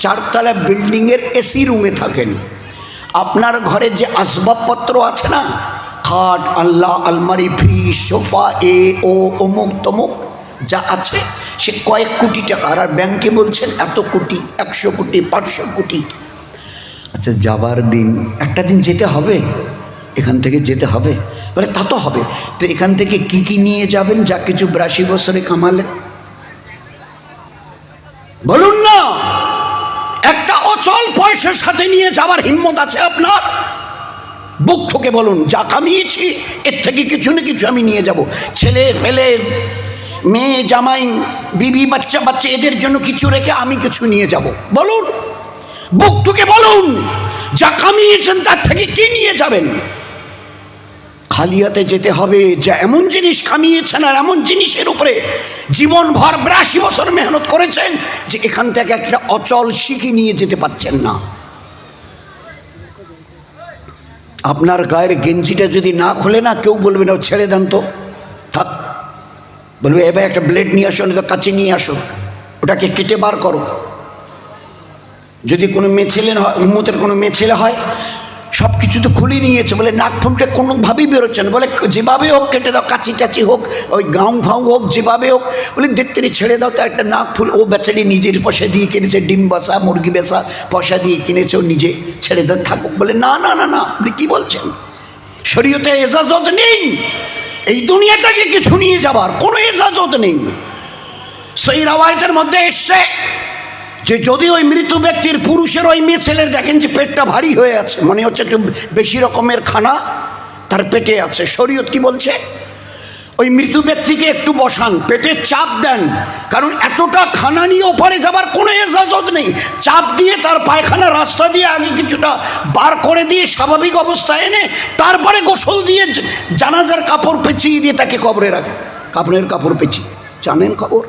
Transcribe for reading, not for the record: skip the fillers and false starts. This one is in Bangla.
চারতলা বিল্ডিংয়ের এসি রুমে থাকেন, আপনার ঘরে যে আসবাবপত্র আছে না, খাট, আল্লাহ, আলমারি, ফ্রিজ, সোফা, ও অমুক তমুক যা আছে, সে কয়েক কোটি টাকা, আর ব্যাংকে বলছেন এত কোটি, 100 কোটি, 500 কোটি। আচ্ছা, যাবার দিন, একটা দিন যেতে হবে, এখান থেকে যেতে হবে, বলে তা তো হবে। তো এখান থেকে কি কি নিয়ে যাবেন যা কিছু 82 বছরে কামালেন? বলুন না। একটা অচল পয়সার সাথে নিয়ে যাবার হিম্মত আছে আপনার? বুক ঠুকে বলুন, যা কামিয়েছি এর থেকে কিছু না কিছু আমি নিয়ে যাব। ছেলে ফেলে, মেয়ে জামাই, বিবি, বাচ্চা বাচ্চা, এদের জন্য কিছু রেখে আমি কিছু নিয়ে যাব। বলুন, বুক ঠুকে বলুন, যা কামিয়েছেন তার থেকে কি নিয়ে যাবেন? খালি হাতে যেতে হবে। যা এমন জিনিস কামিয়েছেন আর এমন জিনিসের উপরে জীবনভর 82 বছর মেহনত করেছেন যে এখান থেকে একটা অচল শিখি নিয়ে যেতে পারছেন না। আপনার গায়ের গেঞ্জিটা যদি না খোলে না, কেউ বলবে না ছেড়ে দেন তো, থাক। বলবে এবার একটা ব্লেড নিয়ে আসো, না তো কাঁচি নিয়ে আসো, ওটাকে কেটে বার করো। যদি কোনো মেয়ে ছেলে হয়, উম্মতের কোনো মেয়ে ছেলে হয়, সব কিছু তো খুলে নিয়েছে, বলে নাক ফুলটা কোনোভাবেই বেরোচ্ছে না, বলে যেভাবে হোক কেটে দাও, কাঁচি টাচি হোক, ওই গাউন ফাউ হোক, যেভাবে হোক, বলে দেখতে ছেড়ে দাও। তো একটা নাক ফুল ও বেচারি নিজের পয়সা দিয়ে কিনেছে, ডিম বাসা, মুরগি বেচা পয়সা দিয়ে কিনেছে, ও নিজে ছেড়ে দাও, থাকুক। বলে না না না না, আপনি কী বলছেন? শরীয়তে এজাজত নেই এই দুনিয়াটাকে কিছু নিয়ে যাবার, কোনো এজাজত নেই। সেই রাওয়ায়াতের মধ্যে এসছে যে যদি ওই মৃত ব্যক্তির, পুরুষের ওই মেয়ে ছেলের দেখেন যে পেটটা ভারী হয়ে আছে, মনে হচ্ছে একটু বেশি রকমের খানা তার পেটে আছে, শরীয়ত কি বলছে? ওই মৃত ব্যক্তিকে একটু বসান, পেটে চাপ দেন, কারণ এতটা খানা নিয়ে ওপারে যাবার কোনো এজাজত নেই। চাপ দিয়ে তার পায়খানা রাস্তা দিয়ে আগে কিছুটা বার করে দিয়ে স্বাভাবিক অবস্থায় এনে তারপরে গোসল দিয়ে জানাজার কাপড় পেঁচিয়ে দিয়ে তাকে কবরে রাখেন। কাপড়ের কাপড় পেঁচিয়ে, জানেন খবর?